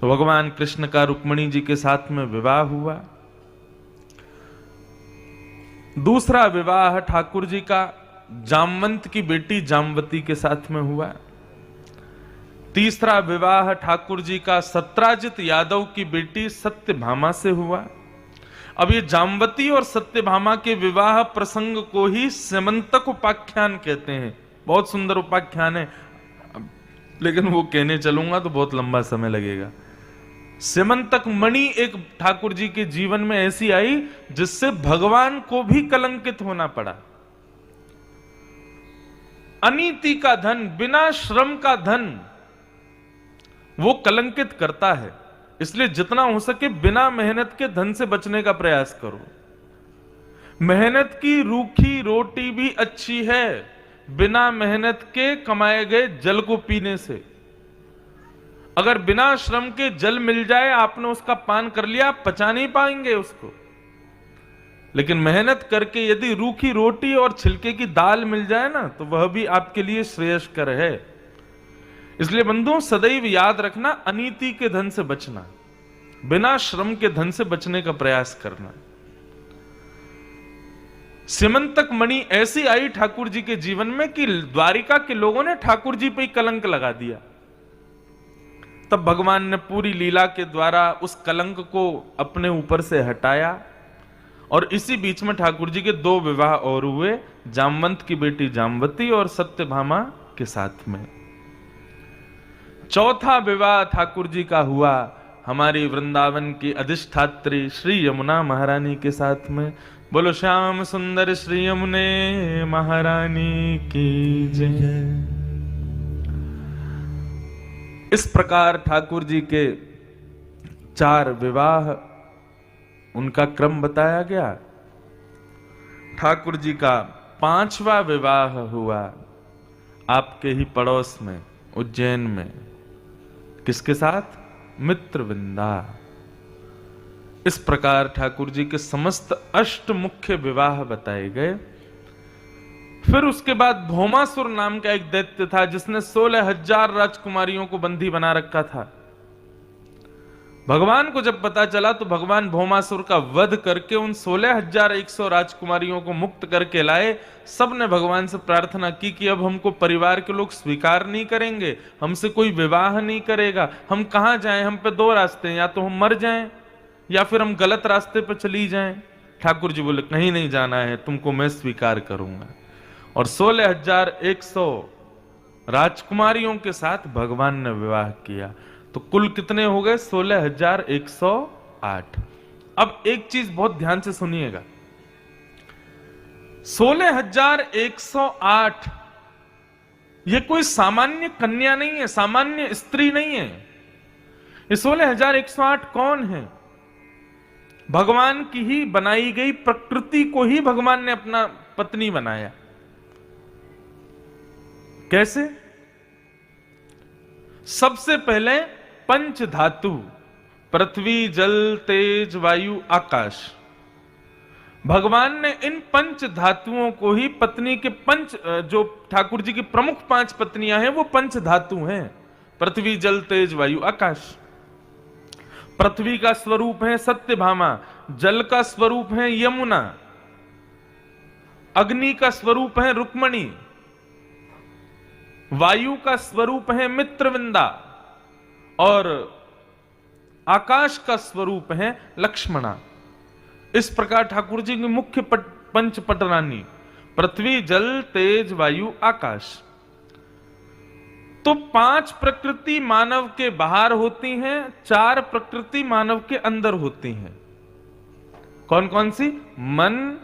तो भगवान कृष्ण का रुक्मिणी जी के साथ में विवाह हुआ। दूसरा विवाह ठाकुर जी का जामवंत की बेटी जामवती के साथ में हुआ। तीसरा विवाह ठाकुर जी का सत्राजित यादव की बेटी सत्यभामा से हुआ। अब ये जामवती और सत्यभामा के विवाह प्रसंग को ही स्यमंतक उपाख्यान कहते हैं। बहुत सुंदर उपाख्यान है, लेकिन वो कहने चलूंगा तो बहुत लंबा समय लगेगा। स्यमंतक मणि एक ठाकुर जी के जीवन में ऐसी आई जिससे भगवान को भी कलंकित होना पड़ा। अनीति का धन, बिना श्रम का धन वो कलंकित करता है, इसलिए जितना हो सके बिना मेहनत के धन से बचने का प्रयास करो। मेहनत की रूखी रोटी भी अच्छी है बिना मेहनत के कमाए गए जल को पीने से। अगर बिना श्रम के जल मिल जाए, आपने उसका पान कर लिया, आप पचा नहीं पाएंगे उसको। लेकिन मेहनत करके यदि रूखी रोटी और छिलके की दाल मिल जाए ना, तो वह भी आपके लिए श्रेयस्कर है। इसलिए बंधुओं, सदैव याद रखना, अनीति के धन से बचना, बिना श्रम के धन से बचने का प्रयास करना। स्यमंतक मणि ऐसी आई ठाकुर जी के जीवन में कि द्वारिका के लोगों ने ठाकुर जी पे ही कलंक लगा दिया। तब भगवान ने पूरी लीला के द्वारा उस कलंक को अपने ऊपर से हटाया, और इसी बीच में ठाकुर जी के दो विवाह और हुए, जामवंत की बेटी जामवती और सत्यभामा के साथ में। चौथा विवाह ठाकुर जी का हुआ हमारी वृंदावन की अधिष्ठात्री श्री यमुना महारानी के साथ में। बोलो श्याम सुंदर श्री यमुने महारानी की जय। इस प्रकार ठाकुर जी के 4 विवाह, उनका क्रम बताया गया। ठाकुर जी का 5वां विवाह हुआ आपके ही पड़ोस में, उज्जैन में। किसके साथ? मित्रविंदा। इस प्रकार ठाकुर जी के समस्त अष्ट मुख्य विवाह बताए गए। फिर उसके बाद भौमासुर नाम का एक दैत्य था जिसने 16,000 राजकुमारियों को बंदी बना रखा था। भगवान को जब पता चला तो भगवान भौमासुर का वध करके उन 16,100 राजकुमारियों को मुक्त करके लाए। सबने भगवान से प्रार्थना की कि अब हमको परिवार के लोग स्वीकार नहीं करेंगे, हमसे कोई विवाह नहीं करेगा, हम कहां जाएं? हम पे 2 रास्ते हैं, या तो हम मर जाएं या फिर हम गलत रास्ते पर चली जाएं। ठाकुर जी बोले कहीं नहीं जाना है, तुमको मैं स्वीकार करूंगा। और 16,100 राजकुमारियों के साथ भगवान ने विवाह किया। तो कुल कितने हो गए? 16,108। अब एक चीज बहुत ध्यान से सुनिएगा, 16,108 ये कोई सामान्य कन्या नहीं है, सामान्य स्त्री नहीं है। ये 16,108 कौन है? भगवान की ही बनाई गई प्रकृति को ही भगवान ने अपना पत्नी बनाया। कैसे? सबसे पहले पंच धातु, पृथ्वी, जल, तेज, वायु, आकाश। भगवान ने इन पंच धातुओं को ही पत्नी के जो ठाकुर जी की प्रमुख 5 पत्नियां हैं वो पंच धातु हैं, पृथ्वी, जल, तेज, वायु, आकाश। पृथ्वी का स्वरूप है सत्यभामा, जल का स्वरूप है यमुना, अग्नि का स्वरूप है रुक्मिणी, वायु का स्वरूप है मित्रविंदा, और आकाश का स्वरूप है लक्ष्मणा। इस प्रकार ठाकुर जी की मुख्य पंच पटरानी पृथ्वी, जल, तेज, वायु, आकाश। तो 5 प्रकृति मानव के बाहर होती हैं, 4 प्रकृति मानव के अंदर होती हैं। कौन कौन सी? मन,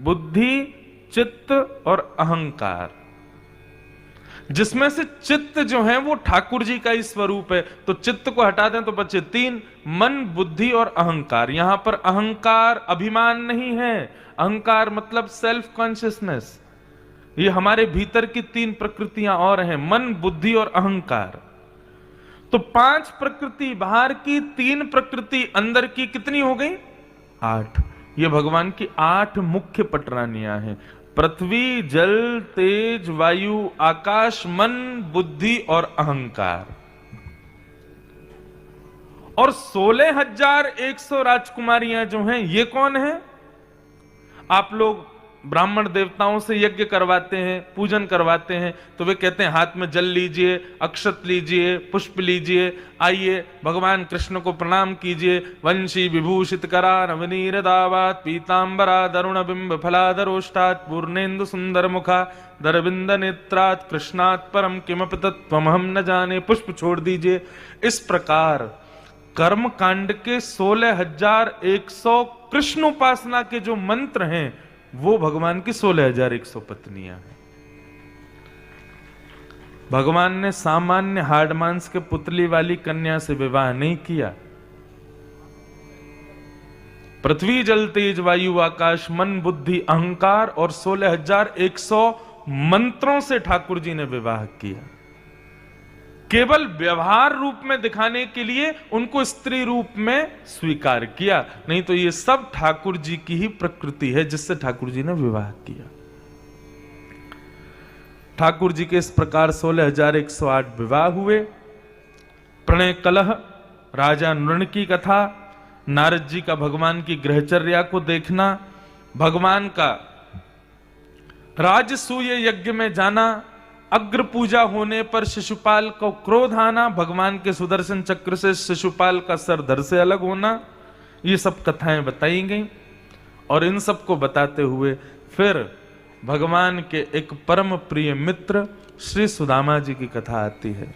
बुद्धि, चित्त और अहंकार। जिसमें से चित्त जो है वो ठाकुर जी का ही स्वरूप है। तो चित्त को हटा दें तो बचे 3, मन, बुद्धि और अहंकार। यहां पर अहंकार अभिमान नहीं है, अहंकार मतलब सेल्फ कॉन्शियसनेस। ये हमारे भीतर की 3 प्रकृतियां और हैं, मन, बुद्धि और अहंकार। तो 5 प्रकृति बाहर की, 3 प्रकृति अंदर की, कितनी हो गई? 8। ये भगवान की 8 मुख्य पटरानियां हैं, पृथ्वी, जल, तेज, वायु, आकाश, मन, बुद्धि और अहंकार। और 16,100 राजकुमारियां जो हैं ये कौन है? आप लोग ब्राह्मण देवताओं से यज्ञ करवाते हैं, पूजन करवाते हैं, तो वे कहते हैं हाथ में जल लीजिए, अक्षत लीजिए, पुष्प लीजिए, आइए भगवान कृष्ण को प्रणाम कीजिए। वंशी विभूषित करा नवनीर दावात पीतांबरा दरुण बिंब फलादरोष्टात् पूर्णेन्दु सुंदर मुखा दरविंद नेत्रात् कृष्णात् परम किमपि तत्त्वमहं न जाने। पुष्प छोड़ दीजिए। इस प्रकार कर्म कांड के 16,100 कृष्ण उपासना के जो मंत्र हैं वो भगवान की 16,100 पत्नियां हैं। भगवान ने सामान्य हाड़ मांस के पुतली वाली कन्या से विवाह नहीं किया। पृथ्वी जल तेज वायु आकाश मन बुद्धि अहंकार और 16,100 मंत्रों से ठाकुर जी ने विवाह किया। केवल व्यवहार रूप में दिखाने के लिए उनको स्त्री रूप में स्वीकार किया, नहीं तो ये सब ठाकुर जी की ही प्रकृति है जिससे ठाकुर जी ने विवाह किया। ठाकुर जी के इस प्रकार 16,108 विवाह हुए। प्रणय कलह, राजा नृण की कथा, नारद जी का भगवान की गृहचर्या को देखना, भगवान का राजसूय यज्ञ में जाना, अग्र पूजा होने पर शिशुपाल को क्रोध आना, भगवान के सुदर्शन चक्र से शिशुपाल का सर धड़ से अलग होना, ये सब कथाएं बताई गई। और इन सब को बताते हुए फिर भगवान के एक परम प्रिय मित्र श्री सुदामा जी की कथा आती है।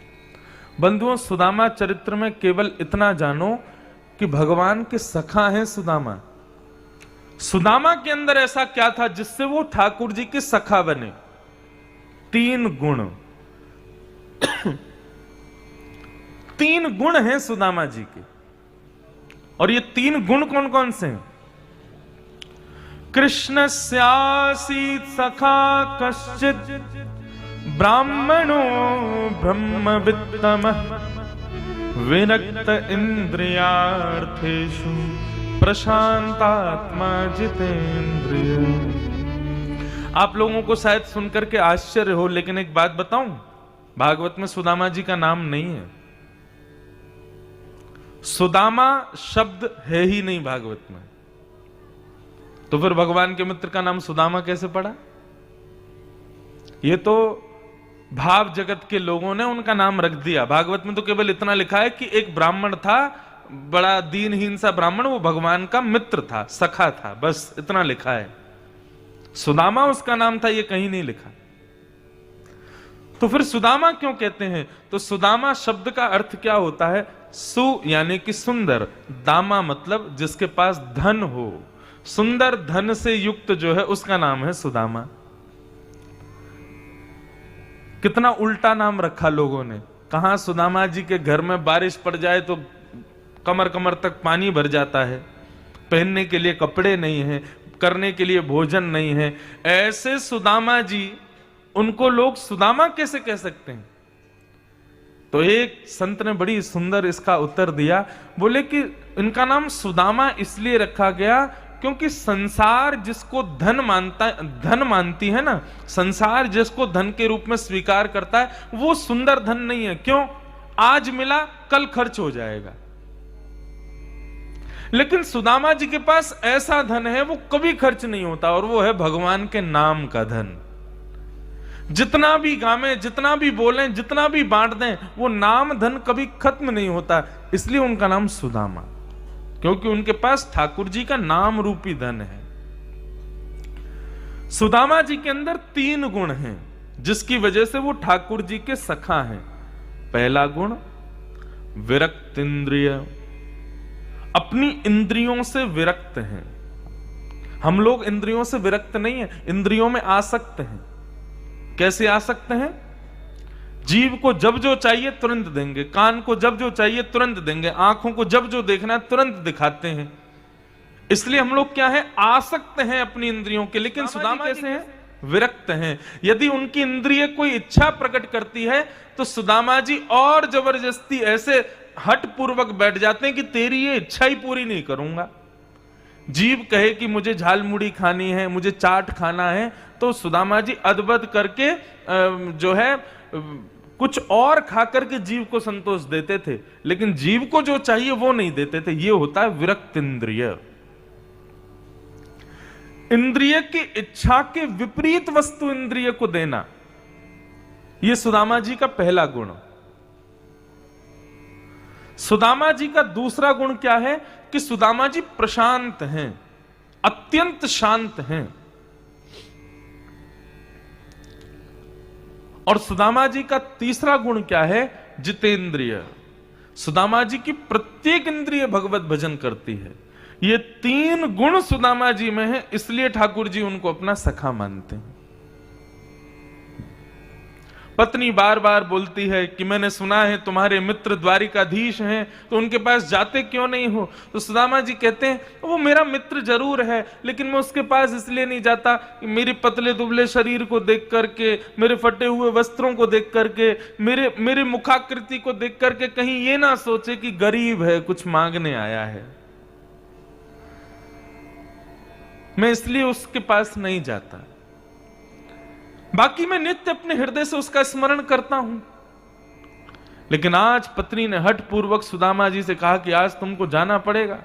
बंधुओं, सुदामा चरित्र में केवल इतना जानो कि भगवान के सखा हैं सुदामा। सुदामा के अंदर ऐसा क्या था जिससे वो ठाकुर जी के सखा बने? 3 गुण 3 गुण हैं सुदामा जी के। और ये 3 गुण कौन कौन से हैं? कृष्ण स्यासीत सखा कश्चित ब्राह्मणो ब्रह्मवित्तमः विरक्त इंद्रियार्थेषु प्रशांतात्मा जितेंद्रिय। आप लोगों को शायद सुनकर के आश्चर्य हो, लेकिन एक बात बताऊं, भागवत में सुदामा जी का नाम नहीं है। सुदामा शब्द है ही नहीं भागवत में, तो फिर भगवान के मित्र का नाम सुदामा कैसे पड़ा? ये तो भाव जगत के लोगों ने उनका नाम रख दिया। भागवत में तो केवल इतना लिखा है कि एक ब्राह्मण था, बड़ा दीनहीन सा ब्राह्मण, वो भगवान का मित्र था, सखा था, बस इतना लिखा है। सुदामा उसका नाम था, ये कहीं नहीं लिखा। तो फिर सुदामा क्यों कहते हैं? तो सुदामा शब्द का अर्थ क्या होता है? सु यानी कि सुंदर, दामा मतलब जिसके पास धन हो, सुंदर धन से युक्त जो है उसका नाम है सुदामा। कितना उल्टा नाम रखा लोगों ने। कहां सुदामा जी के घर में बारिश पड़ जाए तो कमर कमर तक पानी भर जाता है, पहनने के लिए कपड़े नहीं है, करने के लिए भोजन नहीं है। ऐसे सुदामा जी, उनको लोग सुदामा कैसे कह सकते हैं? तो एक संत ने बड़ी सुंदर इसका उत्तर दिया। बोले कि इनका नाम सुदामा इसलिए रखा गया क्योंकि संसार जिसको धन मानती है ना, संसार जिसको धन के रूप में स्वीकार करता है, वो सुंदर धन नहीं है। क्यों? आज मिला कल खर्च हो जाएगा। लेकिन सुदामा जी के पास ऐसा धन है वो कभी खर्च नहीं होता, और वो है भगवान के नाम का धन। जितना भी गावें, जितना भी बोलें, जितना भी बांट दें, वो नाम धन कभी खत्म नहीं होता। इसलिए उनका नाम सुदामा, क्योंकि उनके पास ठाकुर जी का नाम रूपी धन है। सुदामा जी के अंदर 3 गुण हैं जिसकी वजह से वो ठाकुर जी के सखा हैं। पहला गुण विरक्त इंद्रिय, अपनी इंद्रियों से विरक्त हैं। हम लोग इंद्रियों से विरक्त नहीं है, इंद्रियों में आसक्त हैं। कैसे आसक्त हैं? जीव को जब जो चाहिए तुरंत देंगे, कान को जब जो चाहिए तुरंत देंगे, आंखों को जब जो देखना है तुरंत दिखाते हैं। इसलिए हम लोग क्या है? आसक्त हैं अपनी इंद्रियों के। लेकिन सुदामा कैसे हैं? विरक्त हैं। यदि उनकी इंद्रिय कोई इच्छा प्रकट करती है तो सुदामा जी और जबरदस्ती ऐसे हट पूर्वक बैठ जाते हैं कि तेरी ये इच्छा ही पूरी नहीं करूंगा। जीव कहे कि मुझे झाल मुड़ी खानी है, मुझे चाट खाना है, तो सुदामा जी अदबद करके जो है कुछ और खाकर के जीव को संतोष देते थे, लेकिन जीव को जो चाहिए वो नहीं देते थे। ये होता है विरक्त इंद्रिय। इंद्रिय की इच्छा के विपरीत वस्तु इंद्रिय को देना, यह सुदामा जी का पहला गुण। सुदामा जी का दूसरा गुण क्या है कि सुदामा जी प्रशांत हैं, अत्यंत शांत हैं। और सुदामा जी का तीसरा गुण क्या है? जितेंद्रिय। सुदामा जी की प्रत्येक इंद्रिय भगवत भजन करती है। ये तीन गुण सुदामा जी में है, इसलिए ठाकुर जी उनको अपना सखा मानते हैं। पत्नी बार बार बोलती है कि मैंने सुना है तुम्हारे मित्र द्वारिकाधीश हैं, तो उनके पास जाते क्यों नहीं हो? तो सुदामा जी कहते हैं वो मेरा मित्र जरूर है, लेकिन मैं उसके पास इसलिए नहीं जाता कि मेरे पतले दुबले शरीर को देख करके, मेरे फटे हुए वस्त्रों को देख करके, मेरे मुखाकृति को देख करके कहीं ये ना सोचे कि गरीब है, कुछ मांगने आया है। मैं इसलिए उसके पास नहीं जाता। बाकी मैं नित्य अपने हृदय से उसका स्मरण करता हूं। लेकिन आज पत्नी ने हठ पूर्वक सुदामा जी से कहा कि आज तुमको जाना पड़ेगा।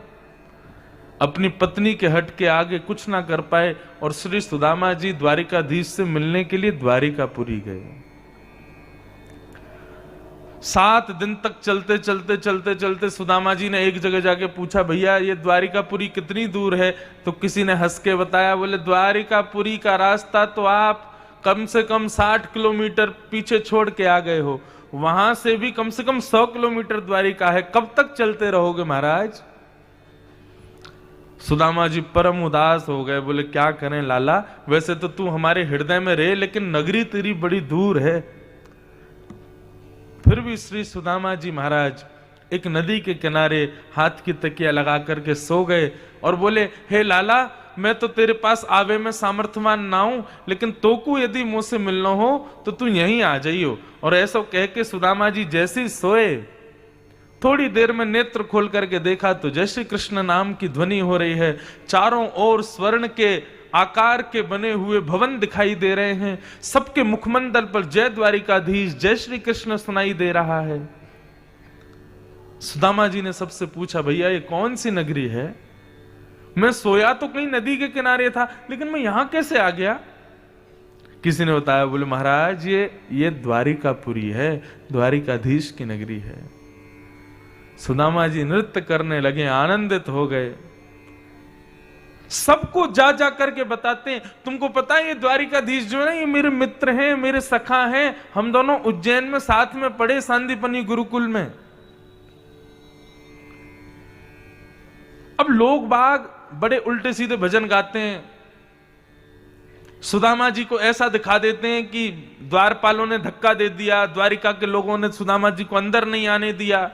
अपनी पत्नी के हठ के आगे कुछ ना कर पाए और श्री सुदामा जी द्वारिकाधीश से मिलने के लिए द्वारिकापुरी गए। 7 दिन तक चलते चलते चलते चलते सुदामा जी ने एक जगह जाके पूछा, भैया ये द्वारिकापुरी कितनी दूर है? तो किसी ने हंस के बताया, बोले द्वारिकापुरी का रास्ता तो आप कम से कम 60 किलोमीटर पीछे छोड़ के आ गए हो, वहां से भी कम से कम 100 किलोमीटर द्वारिका है, कब तक चलते रहोगे महाराज? सुदामा जी परम उदास हो गए, बोले क्या करें लाला, वैसे तो तू हमारे हृदय में रहे, लेकिन नगरी तेरी बड़ी दूर है। फिर भी श्री सुदामा जी महाराज एक नदी के किनारे हाथ की तकिया लगा करके सो गए और बोले, हे लाला, मैं तो तेरे पास आवे में सामर्थ्यवान ना हूं, लेकिन तोकू यदि मुझसे मिलना हो तो तू यहीं आ जाइयो। और ऐसा कह के सुदामा जी जैसे ही सोए, थोड़ी देर में नेत्र खोल करके देखा तो जय श्री कृष्ण नाम की ध्वनि हो रही है। चारों ओर स्वर्ण के आकार के बने हुए भवन दिखाई दे रहे हैं, सबके मुखमंडल पर जय द्वारिकाधीश, जय श्री कृष्ण सुनाई दे रहा है। सुदामा जी ने सबसे पूछा, भैया ये कौन सी नगरी है? मैं सोया तो कहीं नदी के किनारे था, लेकिन मैं यहां कैसे आ गया? किसी ने बताया, बोले महाराज ये द्वारिकापुरी है, द्वारिकाधीश की नगरी है। सुदामा जी नृत्य करने लगे, आनंदित हो गए। सबको जा जा करके बताते हैं, तुमको पता है ये द्वारिकाधीश जो है ये मेरे मित्र हैं, मेरे सखा हैं, हम दोनों उज्जैन में साथ में पढ़े सांदीपनी गुरुकुल में। अब लोग बाग बड़े उल्टे सीधे भजन गाते हैं, सुदामा जी को ऐसा दिखा देते हैं कि द्वारपालों ने धक्का दे दिया, द्वारिका के लोगों ने सुदामा जी को अंदर नहीं आने दिया।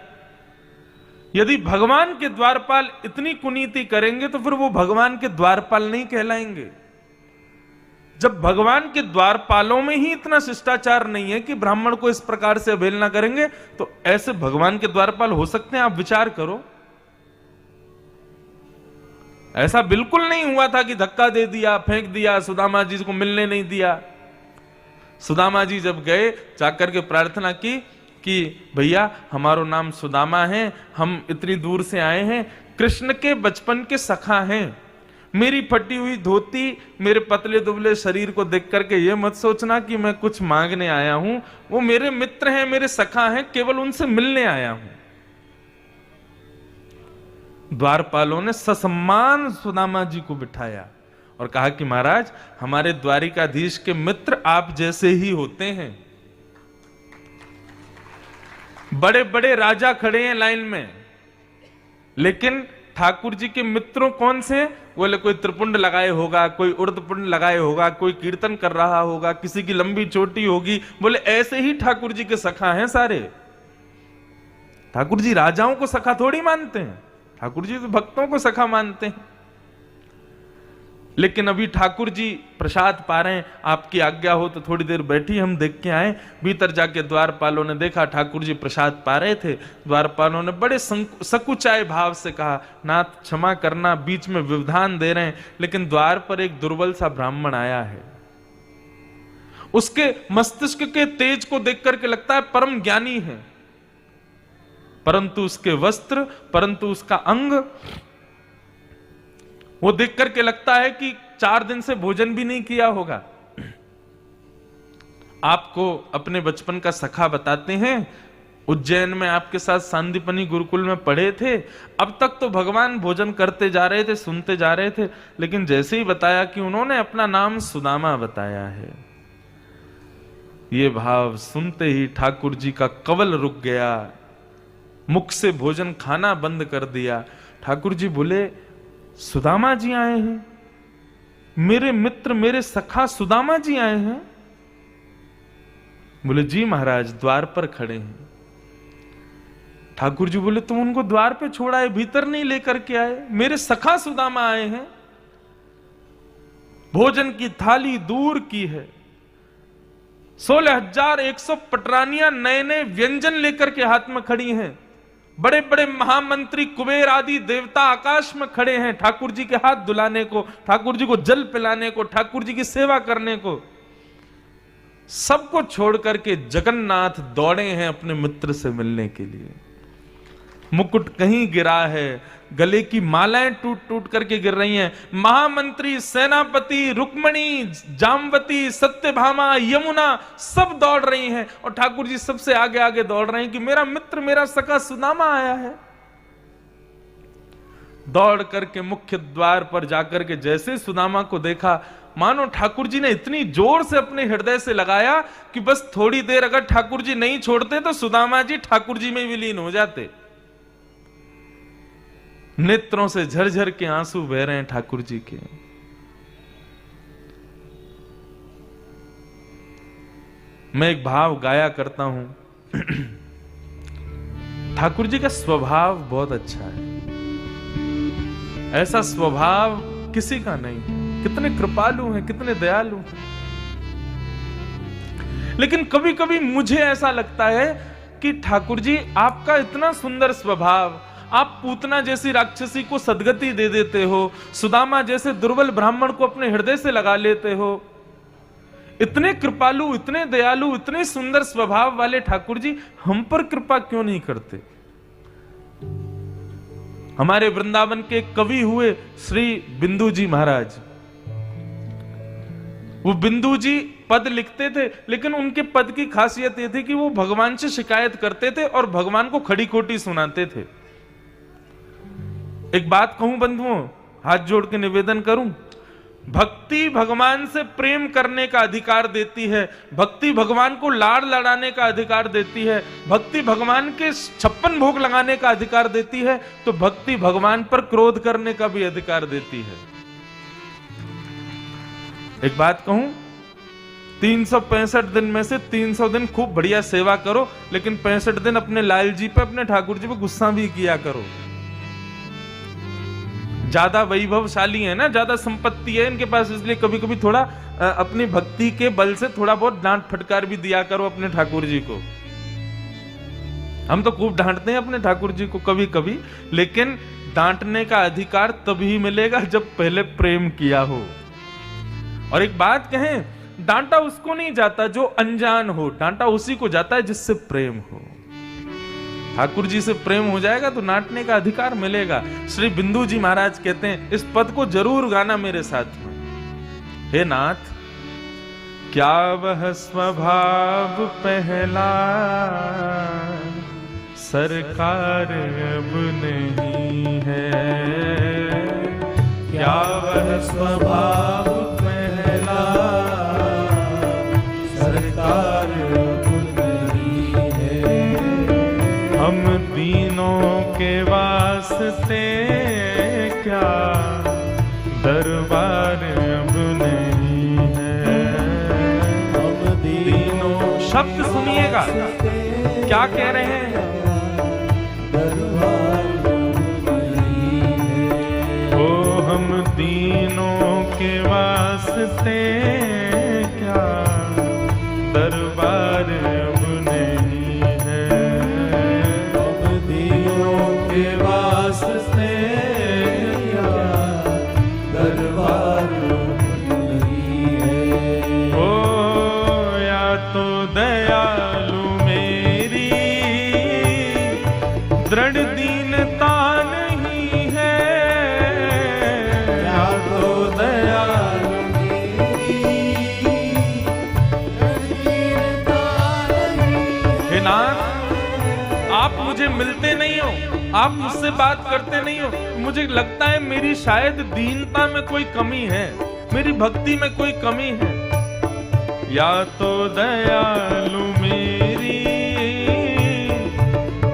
यदि भगवान के द्वारपाल इतनी कुनीति करेंगे तो फिर वो भगवान के द्वारपाल नहीं कहलाएंगे। जब भगवान के द्वारपालों में ही इतना शिष्टाचार नहीं है कि ब्राह्मण को इस प्रकार से अवहेलना करेंगे, तो ऐसे भगवान के द्वारपाल हो सकते हैं? आप विचार करो। ऐसा बिल्कुल नहीं हुआ था कि धक्का दे दिया, फेंक दिया, सुदामा जी को मिलने नहीं दिया। सुदामा जी जब गए, जाकर के प्रार्थना की कि भैया हमारो नाम सुदामा है, हम इतनी दूर से आए हैं, कृष्ण के बचपन के सखा हैं, मेरी फटी हुई धोती, मेरे पतले दुबले शरीर को देख करके ये मत सोचना कि मैं कुछ मांगने आया हूं, वो मेरे मित्र हैं, मेरे सखा हैं, केवल उनसे मिलने आया हूं। द्वारपालों ने ससम्मान सुदामा जी को बिठाया और कहा कि महाराज हमारे द्वारिकाधीश के मित्र आप जैसे ही होते हैं। बड़े बड़े राजा खड़े हैं लाइन में, लेकिन ठाकुर जी के मित्रों कौन से? बोले कोई त्रिपुंड लगाए होगा, कोई उर्धपुंड लगाए होगा, कोई कीर्तन कर रहा होगा, किसी की लंबी चोटी होगी। बोले ऐसे ही ठाकुर जी के सखा हैं सारे। ठाकुर जी राजाओं को सखा थोड़ी मानते हैं, ठाकुर जी तो भक्तों को सखा मानते हैं। लेकिन अभी ठाकुर जी प्रसाद पा रहे हैं, आपकी आज्ञा हो तो थोड़ी देर बैठी हम देख के आए। भीतर जाके द्वारपालों ने देखा ठाकुर जी प्रसाद पा रहे थे। द्वारपालों ने बड़े सकुचाए भाव से कहा, नाथ क्षमा करना, बीच में व्यवधान दे रहे हैं, लेकिन द्वार पर एक दुर्बल सा ब्राह्मण आया है, उसके मस्तिष्क के तेज को देख करके लगता है परम ज्ञानी है, परंतु उसके वस्त्र, परंतु उसका अंग, वो देख करके लगता है कि 4 दिन से भोजन भी नहीं किया होगा। आपको अपने बचपन का सखा बताते हैं, उज्जैन में आपके साथ सांदीपनी गुरुकुल में पढ़े थे। अब तक तो भगवान भोजन करते जा रहे थे, सुनते जा रहे थे, लेकिन जैसे ही बताया कि उन्होंने अपना नाम सुदामा बताया है, ये भाव सुनते ही ठाकुर जी का कवल रुक गया, मुख से भोजन खाना बंद कर दिया। ठाकुर जी बोले, सुदामा जी आए हैं, मेरे मित्र मेरे सखा सुदामा जी आए हैं। बोले, जी महाराज, द्वार पर खड़े हैं। ठाकुर जी बोले, तुम उनको द्वार पे छोड़ा है, भीतर नहीं लेकर के आए? मेरे सखा सुदामा आए हैं, भोजन की थाली दूर की है, 16,100 पटरानियां नए नए व्यंजन लेकर के हाथ में खड़ी हैं, बड़े बड़े महामंत्री कुबेर आदि देवता आकाश में खड़े हैं ठाकुर जी के हाथ दुलाने को, ठाकुर जी को जल पिलाने को, ठाकुर जी की सेवा करने को। सबको छोड़ करके जगन्नाथ दौड़े हैं अपने मित्र से मिलने के लिए। मुकुट कहीं गिरा है, गले की मालाएं टूट टूट करके गिर रही हैं। महामंत्री, सेनापति, रुक्मणी, जामवती, सत्यभामा, यमुना सब दौड़ रही हैं और ठाकुर जी सबसे आगे आगे दौड़ रहे हैं कि मेरा मित्र मेरा सखा सुदामा आया है। दौड़ करके मुख्य द्वार पर जाकर के जैसे सुदामा को देखा, मानो ठाकुर जी ने इतनी जोर से अपने हृदय से लगाया कि बस थोड़ी देर अगर ठाकुर जी नहीं छोड़ते तो सुदामा जी ठाकुर जी में विलीन हो जाते। नेत्रों से झरझर के आंसू बह रहे हैं ठाकुर जी के। मैं एक भाव गाया करता हूं। ठाकुर जी का स्वभाव बहुत अच्छा है, ऐसा स्वभाव किसी का नहीं है। कितने कृपालु हैं, कितने दयालु हैं। लेकिन कभी कभी मुझे ऐसा लगता है कि ठाकुर जी आपका इतना सुंदर स्वभाव, आप पूतना जैसी राक्षसी को सदगति दे देते हो, सुदामा जैसे दुर्बल ब्राह्मण को अपने हृदय से लगा लेते हो, इतने कृपालु, इतने दयालु, इतने सुंदर स्वभाव वाले ठाकुर जी हम पर कृपा क्यों नहीं करते? हमारे वृंदावन के कवि हुए श्री बिंदु जी महाराज। वो बिंदु जी पद लिखते थे, लेकिन उनके पद की खासियत यह थी कि वो भगवान से शिकायत करते थे और भगवान को खड़ी खोटी सुनाते थे। एक बात कहूं बंधुओं, हाथ जोड़ के निवेदन करूं, भक्ति भगवान से प्रेम करने का अधिकार देती है, भक्ति भगवान को लाड़ लड़ाने का अधिकार देती है, भक्ति भगवान के 56 भोग लगाने का अधिकार देती है, तो भक्ति भगवान पर क्रोध करने का भी अधिकार देती है। एक बात कहूं, 365 दिन में से 300 दिन खूब बढ़िया सेवा करो, लेकिन 65 दिन अपने लाल जी पे, अपने ठाकुर जी पे गुस्सा भी किया करो। ज्यादा वैभवशाली है ना, ज्यादा संपत्ति है इनके पास, इसलिए कभी कभी थोड़ा अपनी भक्ति के बल से थोड़ा बहुत डांट फटकार भी दिया करो अपने ठाकुर जी को। हम तो खूब डांटते हैं अपने ठाकुर जी को कभी कभी, लेकिन डांटने का अधिकार तभी मिलेगा जब पहले प्रेम किया हो। और एक बात कहें, डांटा उसको नहीं जाता जो अनजान हो, डांटा उसी को जाता है जिससे प्रेम हो। ठाकुर जी से प्रेम हो जाएगा तो डांटने का अधिकार मिलेगा। श्री बिंदु जी महाराज कहते हैं, इस पद को जरूर गाना मेरे साथ में। हे नाथ, क्या वह स्वभाव पहला सरकार अब नहीं है, क्या वह स्वभाव पहला सरकार अब नहीं है, हम दीनों के वास्ते क्या दरबार अब नहीं है। हम दीनों, शब्द सुनिएगा क्या कह रहे हैं, दरबार नहीं है। ओ हम दीनों के वास्ते क्या दरबार अब नहीं है, हम दीनों के वास्ते क्या दरबार अब नहीं है। ओ दीनता नहीं है, या तो दयालु हे नाथ, आप मुझे मिलते नहीं हो, आप मुझसे बात करते नहीं हो, मुझे लगता है मेरी शायद दीनता में कोई कमी है, मेरी भक्ति में कोई कमी है। या तो दयालु मेरी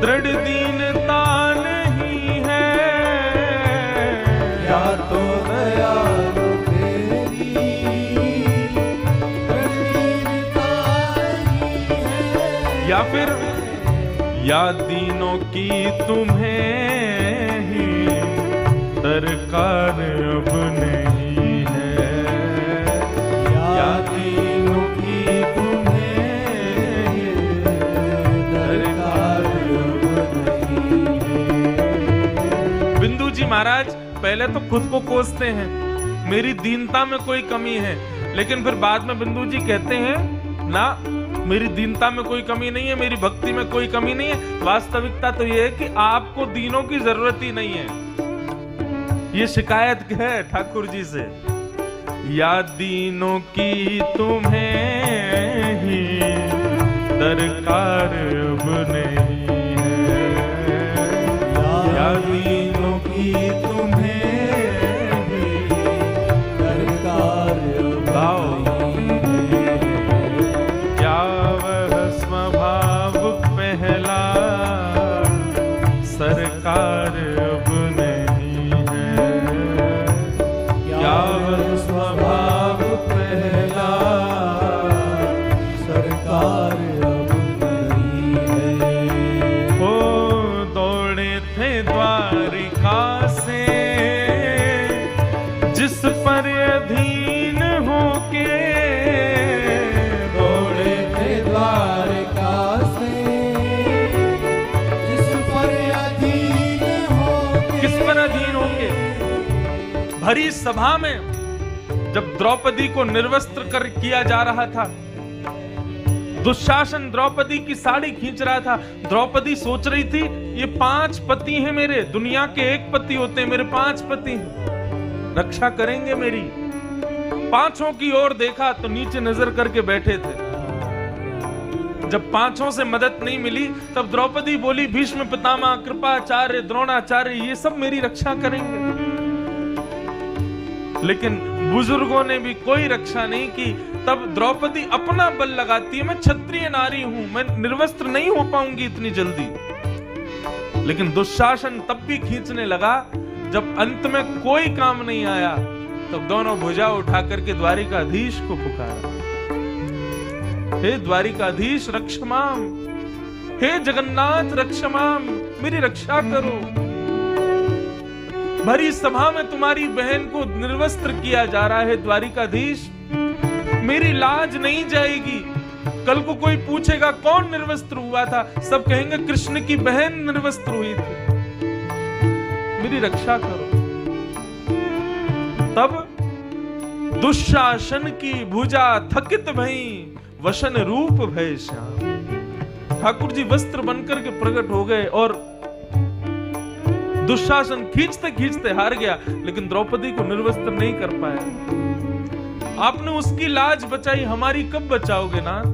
दृढ़ दीनता नहीं है, या तो दयालु मेरी दृढ़ दीनता नहीं है, या फिर या दीनों की तुम्हें ही दरकार अब नहीं है, या दीनों की तुम्हें ही दरकार अब नहीं है। बिंदु जी महाराज पहले तो खुद को कोसते हैं, मेरी दीनता में कोई कमी है, लेकिन फिर बाद में बिंदु जी कहते हैं ना, मेरी दीनता में कोई कमी नहीं है, मेरी भक्ति में कोई कमी नहीं है। वास्तविकता तो यह है कि आपको दीनों की जरूरत ही नहीं है। ये शिकायत है ठाकुर जी से, या दीनों की तुम्हें ही दरकार अब नहीं है, या दीनों की तुम्हें ही दरकार अब सरकार अब नहीं है, क्या स्वभाव पहला सरकार अब नहीं है। ओ दौड़े थे द्वारिका से जिस पर अधीन होके, दौड़े थे द्वारिका से अधीन होके। भरी सभा में जब द्रौपदी को निर्वस्त्र कर किया जा रहा था, दुशासन द्रौपदी की साड़ी खींच रहा था, द्रौपदी सोच रही थी ये 5 पति हैं मेरे, दुनिया के 1 पति होते हैं, मेरे 5 पति हैं, रक्षा करेंगे मेरी। 5 की ओर देखा तो नीचे नजर करके बैठे थे। जब 5 से मदद नहीं मिली तब द्रौपदी बोली, भीष्म पितामह, कृपाचार्य, द्रोणाचार्य ये सब मेरी रक्षा करेंगे। लेकिन बुजुर्गों ने भी कोई रक्षा नहीं की। तब द्रौपदी अपना बल लगाती है, मैं क्षत्रिय नारी हूं, मैं निर्वस्त्र नहीं हो पाऊंगी इतनी जल्दी। लेकिन दुशासन तब भी खींचने लगा। जब अंत में कोई काम नहीं आया तब दोनों भुजा उठा करके द्वारिकाधीश को पुकारा, हे द्वारिकाधीश रक्षमाम, हे जगन्नाथ रक्षमाम, मेरी रक्षा करो। भरी सभा में तुम्हारी बहन को निर्वस्त्र किया जा रहा है द्वारिकाधीश, मेरी लाज नहीं जाएगी। कल को कोई पूछेगा कौन निर्वस्त्र हुआ था, सब कहेंगे कृष्ण की बहन निर्वस्त्र हुई थी, मेरी रक्षा करो। तब दुशासन की भुजा थकित भई, वशन रूप भय श्याम। ठाकुर जी वस्त्र बनकर के प्रकट हो गए और दुशासन खींचते खींचते हार गया, लेकिन द्रौपदी को निर्वस्त्र नहीं कर पाया। आपने उसकी लाज बचाई, हमारी कब बचाओगे नाथ?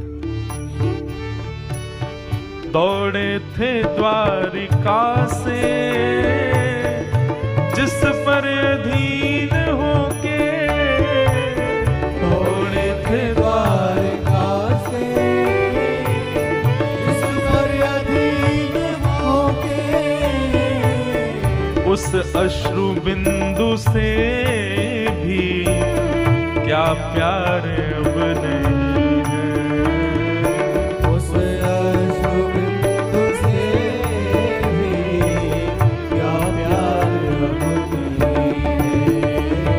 दौड़े थे द्वारिका से जिस पर अधीन होके, दौड़े थे द्वारिका से जिस पर अधीन होके, उस अश्रु बिंदु से भी क्या प्यार अब नहीं है, उस अश्रु बिंदु से भी क्या प्यार अब नहीं है।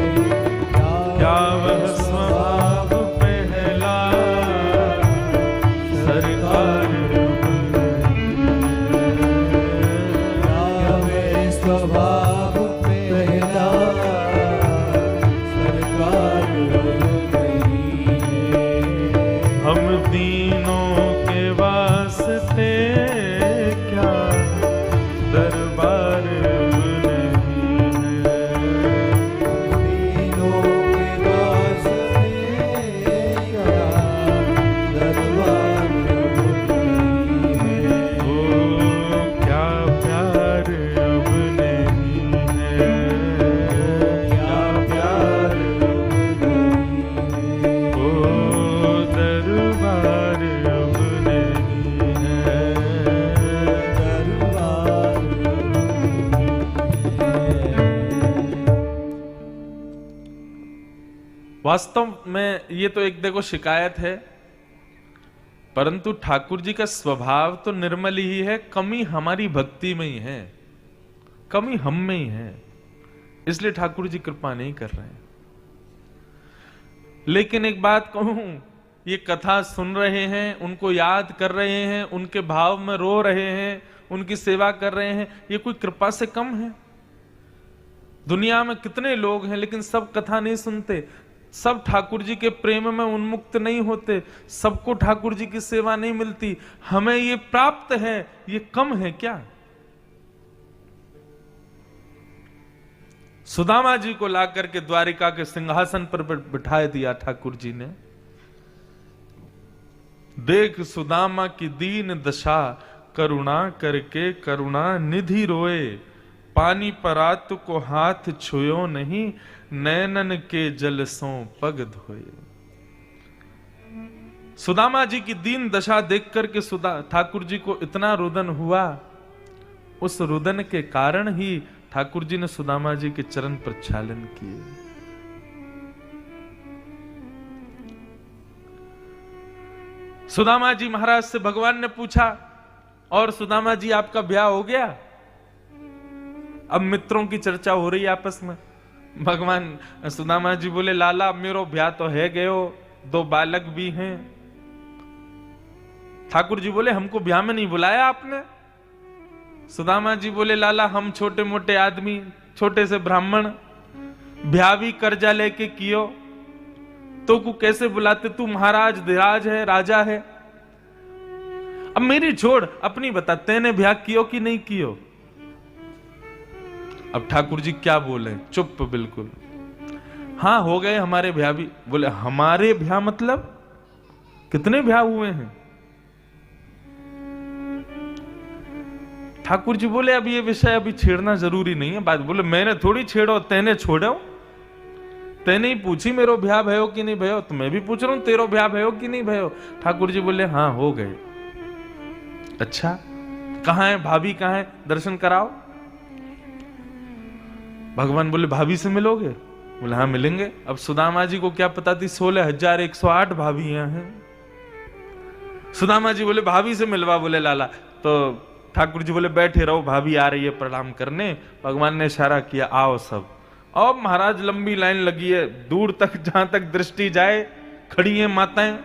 क्या वह स्वभाव पहला सरकार अब नहीं है, क्या वह स्वभाव पहला सरकार अब नहीं है। हम दीनों के वास्ते क्या दरबार वास्तव में ये तो एक देखो शिकायत है, परंतु ठाकुर जी का स्वभाव तो निर्मल ही है, कमी हमारी भक्ति में ही है, कमी हम में ही है, इसलिए ठाकुर जी कृपा नहीं कर रहे हैं। लेकिन एक बात कहूं, ये कथा सुन रहे हैं, उनको याद कर रहे हैं, उनके भाव में रो रहे हैं, उनकी सेवा कर रहे हैं, ये कोई कृपा से कम है? दुनिया में कितने लोग हैं, लेकिन सब कथा नहीं सुनते, सब ठाकुर जी के प्रेम में उन्मुक्त नहीं होते, सबको ठाकुर जी की सेवा नहीं मिलती। हमें ये प्राप्त है, ये कम है क्या? सुदामा जी को लाकर के द्वारिका के सिंहासन पर बिठा दिया ठाकुर जी ने। देख सुदामा की दीन दशा, करुणा करके करुणा निधि रोए, पानी परात को हाथ छुयो नहीं, नैनन के जल सो पग धोए। सुदामा जी की दीन दशा देख करके ठाकुर जी को इतना रुदन हुआ, उस रुदन के कारण ही ठाकुर जी ने सुदामा जी के चरण प्रक्षालन किए। सुदामा जी महाराज से भगवान ने पूछा, और सुदामा जी आपका ब्याह हो गया? अब मित्रों की चर्चा हो रही है आपस में। भगवान सुदामा जी बोले, लाला मेरो ब्याह तो है गयो, 2 बालक भी हैं। ठाकुर जी बोले, हमको ब्याह में नहीं बुलाया आपने? सुदामा जी बोले, लाला हम छोटे मोटे आदमी, छोटे से ब्राह्मण, ब्याह भी कर्जा लेके कियो, तो को कैसे बुलाते? तू महाराज धीराज है, राजा है। अब मेरी छोड़, अपनी बता, तेने ब्याह कियो कि नहीं कियो? अब ठाकुर जी क्या बोले? चुप बिल्कुल। हाँ हो गए हमारे ब्याह भी। बोले हमारे ब्याह मतलब कितने ब्याह हुए हैं? ठाकुर जी बोले अब ये विषय अभी छेड़ना जरूरी नहीं है। बात बोले मैंने थोड़ी छेड़ो, तेने छोड़ो, तेने ही पूछी मेरो ब्याह भयो कि नहीं भयो, तो मैं भी पूछ रहा हूं तेरो ब्याह भयो कि नहीं भयो। ठाकुर जी बोले हाँ हो गए। अच्छा कहां है भाभी, कहां है, दर्शन कराओ। भगवान बोले भाभी से मिलोगे? बोले हाँ मिलेंगे। अब सुदामा जी को क्या पता थी 16,108 भाभियां हैं। सुदामा जी बोले भाभी से मिलवा। बोले लाला। तो ठाकुर जी बोले बैठे रहो, भाभी आ रही है प्रणाम करने। भगवान ने इशारा किया आओ सब। अब महाराज लंबी लाइन लगी है, दूर तक जहां तक दृष्टि जाए खड़ी है माताएं।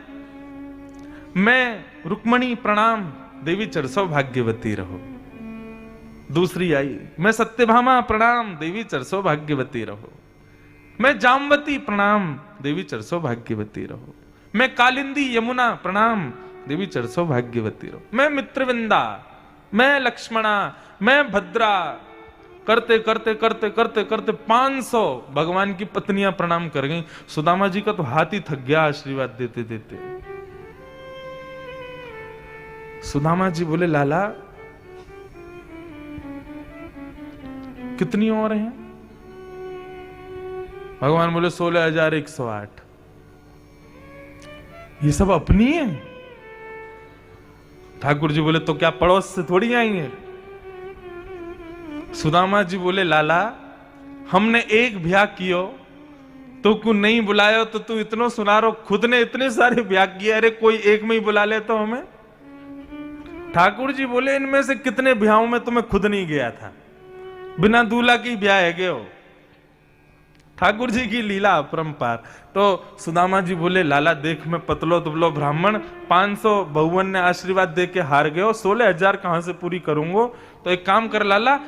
मैं रुक्मणी प्रणाम, देवी चरसो भाग्यवती रहो। दूसरी आई, मैं सत्यभामा प्रणाम, देवी चरसो भाग्यवती रहो। मैं जामवती प्रणाम, देवी चरसो भाग्यवती रहो। मैं कालिंदी यमुना प्रणाम, देवी चरसो भाग्यवती रहो। मैं मित्रविंदा, मैं लक्ष्मणा, मैं भद्रा, करते करते करते करते करते 500 भगवान की पत्नियां प्रणाम कर गई। सुदामा जी का तो हाथ ही थक गया आशीर्वाद देते देते। सुदामा जी बोले लाला कितनी और हैं? भगवान बोले 16,108। ये सब अपनी है? ठाकुर जी बोले तो क्या पड़ोस से थोड़ी आई है? सुदामा जी बोले लाला हमने एक ब्याह कियो तो को नहीं बुलायो, तो तू इतनो सुना रो, खुद ने इतने सारे ब्याह किए, अरे कोई एक में ही बुला ले तो हमें। ठाकुर जी बोले इनमें से कितने ब्याहों में तुम्हें खुद नहीं गया था, बिना दूल्हा की ब्याह है गए हो। ठाकुर जी की लीला अपरंपार। तो सुदामा जी बोले लाला देख मैं पतलो दुबलो ब्राह्मण, 500 बहुवन ने आशीर्वाद दे के हार गए हो, 16,000 कहां से पूरी करूंगो? तो एक काम कर लाला,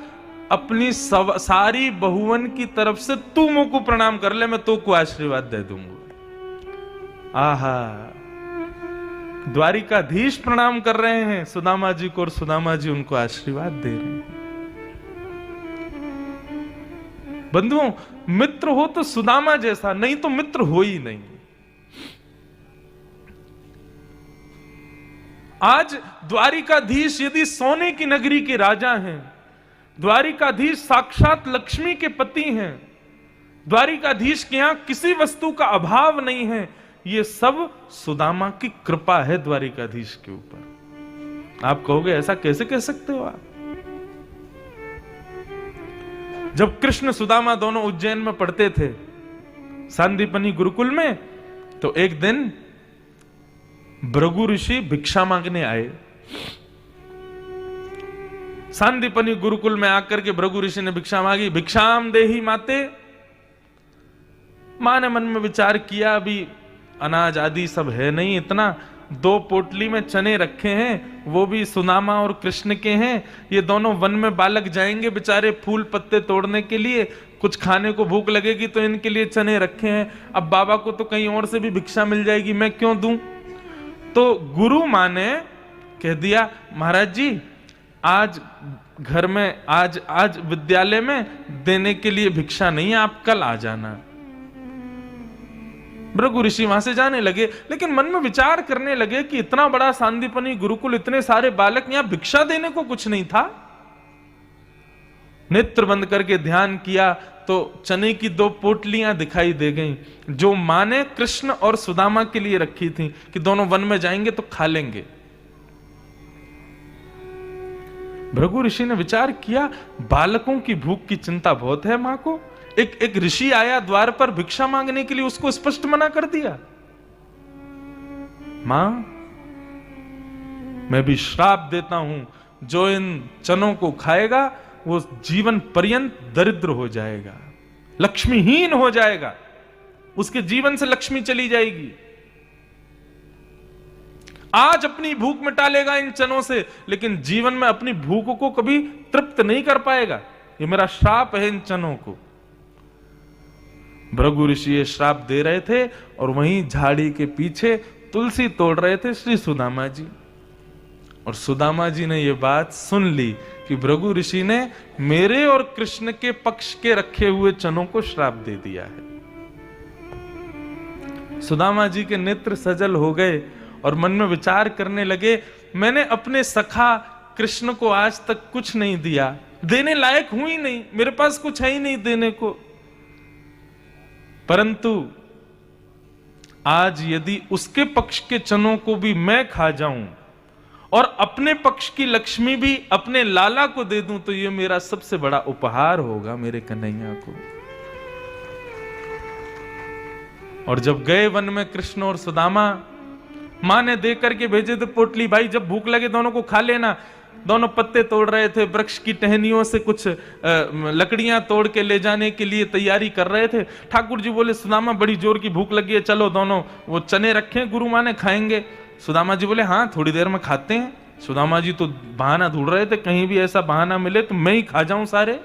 अपनी सारी बहुवन की तरफ से तू मुझ को प्रणाम कर ले, मैं तो को आशीर्वाद दे दूंगा। आहा, द्वारिकाधीश प्रणाम कर रहे हैं सुदामा जी को और सुदामा जी उनको आशीर्वाद दे रहे हैं। बंधुओं मित्र हो तो सुदामा जैसा, नहीं तो मित्र हो ही नहीं। आज द्वारिकाधीश यदि सोने की नगरी के राजा हैं, द्वारिकाधीश साक्षात लक्ष्मी के पति हैं, द्वारिकाधीश के यहां किसी वस्तु का अभाव नहीं है, ये सब सुदामा की कृपा है द्वारिकाधीश के ऊपर। आप कहोगे ऐसा कैसे कह सकते हो आप? जब कृष्ण सुदामा दोनों उज्जैन में पढ़ते थे सांदीपनी गुरुकुल में। तो एक दिन भृगु ऋषि भिक्षा मांगने आए। सांदीपनी गुरुकुल में आकर के भृगु ऋषि ने भिक्षा मांगी। भिक्षाम देहि माते। मां ने मन में विचार किया, अभी अनाज आदि सब है नहीं इतना, 2 पोटली में चने रखे हैं, वो भी सुदामा और कृष्ण के हैं। ये दोनों वन में बालक जाएंगे बेचारे फूल पत्ते तोड़ने के लिए, कुछ खाने को भूख लगेगी तो इनके लिए चने रखे हैं। अब बाबा को तो कहीं और से भी भिक्षा मिल जाएगी, मैं क्यों दूं? तो गुरु मां ने कह दिया, महाराज जी आज घर में, आज विद्यालय में देने के लिए भिक्षा नहीं है, आप कल आ जाना। भृगु ऋषि वहां से जाने लगे, लेकिन मन में विचार करने लगे कि इतना बड़ा सांदीपनी गुरुकुल, इतने सारे बालक, यहां भिक्षा देने को कुछ नहीं था। नेत्र बंद करके ध्यान किया तो चने की 2 पोटलियां दिखाई दे गईं, जो मां ने कृष्ण और सुदामा के लिए रखी थी कि दोनों वन में जाएंगे तो खा लेंगे। भृगु ऋषि ने विचार किया, बालकों की भूख की चिंता बहुत है मां को। एक ऋषि आया द्वार पर भिक्षा मांगने के लिए, उसको स्पष्ट मना कर दिया। मां, मैं भी श्राप देता हूं, जो इन चनों को खाएगा वो जीवन पर्यंत दरिद्र हो जाएगा, लक्ष्मीहीन हो जाएगा, उसके जीवन से लक्ष्मी चली जाएगी। आज अपनी भूख मिटा लेगा इन चनों से, लेकिन जीवन में अपनी भूख को कभी तृप्त नहीं कर पाएगा। ये मेरा श्राप है इन चनों को। भृगु ऋषि ये श्राप दे रहे थे और वहीं झाड़ी के पीछे तुलसी तोड़ रहे थे श्री सुदामा जी। और सुदामा जी ने ये बात सुन ली कि भृगु ऋषि ने मेरे और कृष्ण के पक्ष के रखे हुए चनों को श्राप दे दिया है। सुदामा जी के नेत्र सजल हो गए और मन में विचार करने लगे, मैंने अपने सखा कृष्ण को आज तक कुछ नहीं दिया, देने लायक हूं ही नहीं, मेरे पास कुछ है ही नहीं देने को। परंतु आज यदि उसके पक्ष के चनों को भी मैं खा जाऊं और अपने पक्ष की लक्ष्मी भी अपने लाला को दे दूं, तो यह मेरा सबसे बड़ा उपहार होगा मेरे कन्हैया को। और जब गए वन में कृष्ण और सुदामा, मां ने दे करके भेजे थे पोटली, भाई जब भूख लगे दोनों को खा लेना। दोनों पत्ते तोड़ रहे थे, वृक्ष की टहनियों से कुछ लकड़ियां तोड़ के ले जाने के लिए तैयारी कर रहे थे। ठाकुर जी बोले, सुदामा बड़ी जोर की भूख लगी है, चलो दोनों वो चने रखे गुरु मां ने, खाएंगे। सुदामा जी बोले, हाँ थोड़ी देर में खाते हैं। सुदामा जी तो बहाना ढूंढ रहे थे, कहीं भी ऐसा बहाना मिले तो मैं ही खा जाऊं सारे,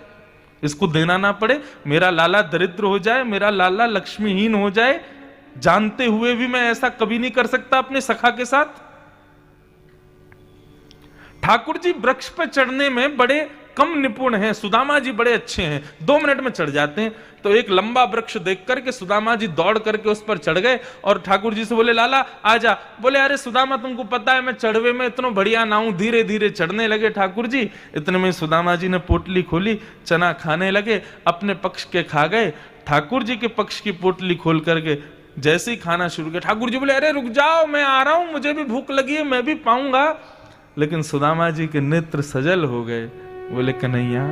इसको देना ना पड़े, मेरा लाला दरिद्र हो जाए, मेरा लाला लक्ष्मीहीन हो जाए, जानते हुए भी मैं ऐसा कभी नहीं कर सकता अपने सखा के साथ। ठाकुर जी वृक्ष पर चढ़ने में बड़े कम निपुण हैं, सुदामा जी बड़े अच्छे हैं, 2 मिनट में चढ़ जाते हैं। तो एक लंबा वृक्ष देख करके सुदामा जी दौड़ करके उस पर चढ़ गए और ठाकुर जी से बोले, लाला आजा। बोले, अरे सुदामा तुमको पता है मैं चढ़वे में इतना बढ़िया ना हूं। धीरे धीरे चढ़ने लगे ठाकुर जी। इतने में सुदामा जी ने पोटली खोली, चना खाने लगे, अपने पक्ष के खा गए। ठाकुर जी के पक्ष की पोटली खोल करके जैसे ही खाना शुरू किया, ठाकुर जी बोले, अरे रुक जाओ, मैं आ रहा हूं, मुझे भी भूख लगी है, मैं भी पाऊंगा। लेकिन सुदामा जी के नेत्र सजल हो गए। बोले, कन्हैया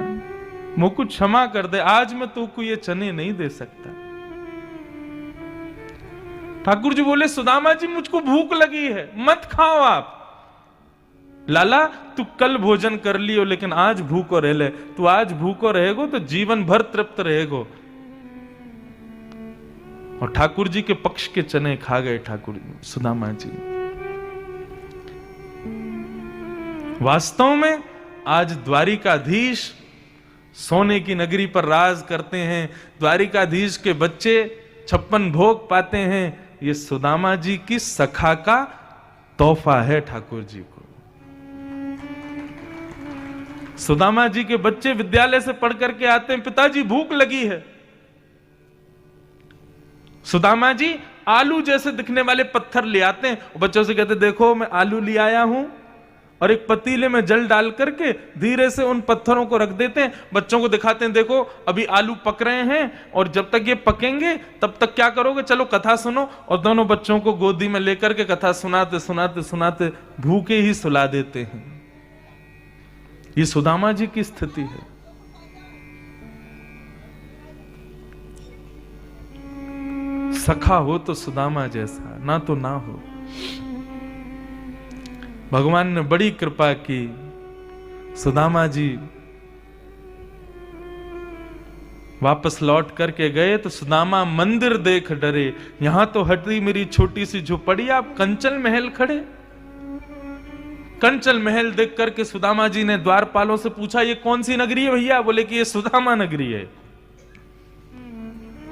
मुझको क्षमा कर दे, आज मैं तुमको ये चने नहीं दे सकता। ठाकुर जी बोले, सुदामा जी मुझको भूख लगी है, मत खाओ आप। लाला तू कल भोजन कर लियो, लेकिन आज भूखो रह ले। तू आज भूखो रहेगो तो जीवन भर तृप्त रहेगो। और ठाकुर जी के पक्ष के चने खा गए ठाकुर सुदामा जी। वास्तव में आज द्वारिकाधीश सोने की नगरी पर राज करते हैं, द्वारिकाधीश के बच्चे 56 भोग पाते हैं। ये सुदामा जी की सखा का तोहफा है ठाकुर जी को। सुदामा जी के बच्चे विद्यालय से पढ़ करके आते हैं, पिताजी भूख लगी है। सुदामा जी आलू जैसे दिखने वाले पत्थर ले आते हैं, बच्चों से कहते, देखो मैं आलू ले आया हूं। और एक पतीले में जल डाल करके धीरे से उन पत्थरों को रख देते हैं, बच्चों को दिखाते हैं, देखो अभी आलू पक रहे हैं और जब तक ये पकेंगे तब तक क्या करोगे, चलो कथा सुनो। और दोनों बच्चों को गोदी में लेकर के कथा सुनाते सुनाते सुनाते भूखे ही सुला देते हैं। ये सुदामा जी की स्थिति है। सखा हो तो सुदामा जैसा, ना तो ना हो। भगवान ने बड़ी कृपा की। सुदामा जी वापस लौट करके गए तो सुदामा मंदिर देख डरे, यहां तो हटी मेरी छोटी सी झोपड़ी, आप कंचन महल खड़े। कंचन महल देख करके सुदामा जी ने द्वारपालों से पूछा, ये कौन सी नगरी है भैया? बोले कि ये सुदामा नगरी है।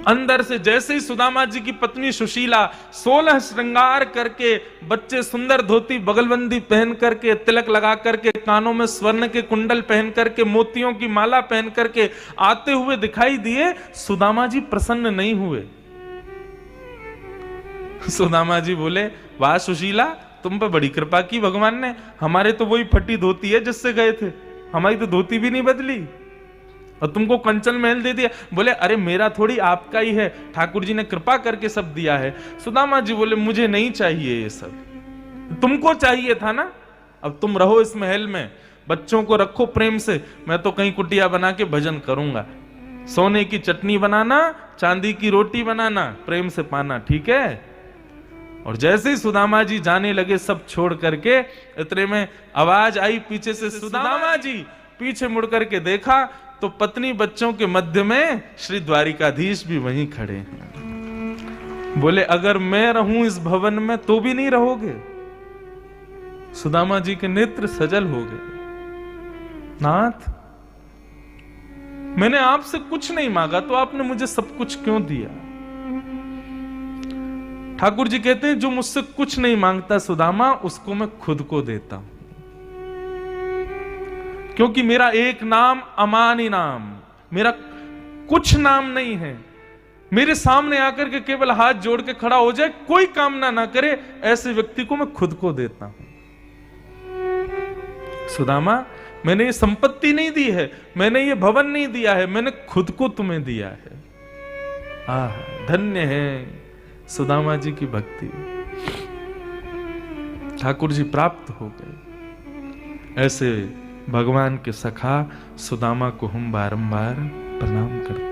अंदर से जैसे ही सुदामा जी की पत्नी सुशीला 16 श्रृंगार करके, बच्चे सुंदर धोती बगलबंदी पहन करके, तिलक लगा करके, कानों में स्वर्ण के कुंडल पहन करके, मोतियों की माला पहन करके आते हुए दिखाई दिए, सुदामा जी प्रसन्न नहीं हुए। सुदामा जी बोले, वाह सुशीला, तुम पर बड़ी कृपा की भगवान ने, हमारे तो वही फटी धोती है जिससे गए थे, हमारी तो धोती भी नहीं बदली और तुमको कंचन महल दे दिया। बोले अरे मेरा थोड़ी आपका ही है, ठाकुर जी ने कृपा करके सब दिया है। सुदामा जी बोले मुझे नहीं चाहिए ये सब, तुमको चाहिए था ना, अब तुम रहो इस महल में, बच्चों को रखो प्रेम से, मैं तो कहीं कुटिया बना के भजन करूंगा। सोने की चटनी बनाना, चांदी की रोटी बनाना, प्रेम से पाना, ठीक है। और जैसे ही सुदामा जी जाने लगे सब छोड़ करके, इतने में आवाज आई पीछे से, सुदामा जी। पीछे मुड़ करके देखा तो पत्नी बच्चों के मध्य में श्री द्वारिकाधीश भी वहीं खड़े हैं। बोले अगर मैं रहूं इस भवन में तो भी नहीं रहोगे? सुदामा जी के नेत्र सजल हो गए। नाथ, मैंने आपसे कुछ नहीं मांगा तो आपने मुझे सब कुछ क्यों दिया? ठाकुर जी कहते हैं जो मुझसे कुछ नहीं मांगता सुदामा, उसको मैं खुद को देता हूं, क्योंकि मेरा एक नाम अमानी नाम, मेरा कुछ नाम नहीं है। मेरे सामने आकर के केवल हाथ जोड़ के खड़ा हो जाए, कोई कामना ना करे, ऐसे व्यक्ति को मैं खुद को देता हूं। सुदामा, मैंने ये संपत्ति नहीं दी है, मैंने ये भवन नहीं दिया है, मैंने खुद को तुम्हें दिया है। धन्य है सुदामा जी की भक्ति, ठाकुर जी प्राप्त हो गए। ऐसे भगवान के सखा सुदामा को हम बारंबार प्रणाम करते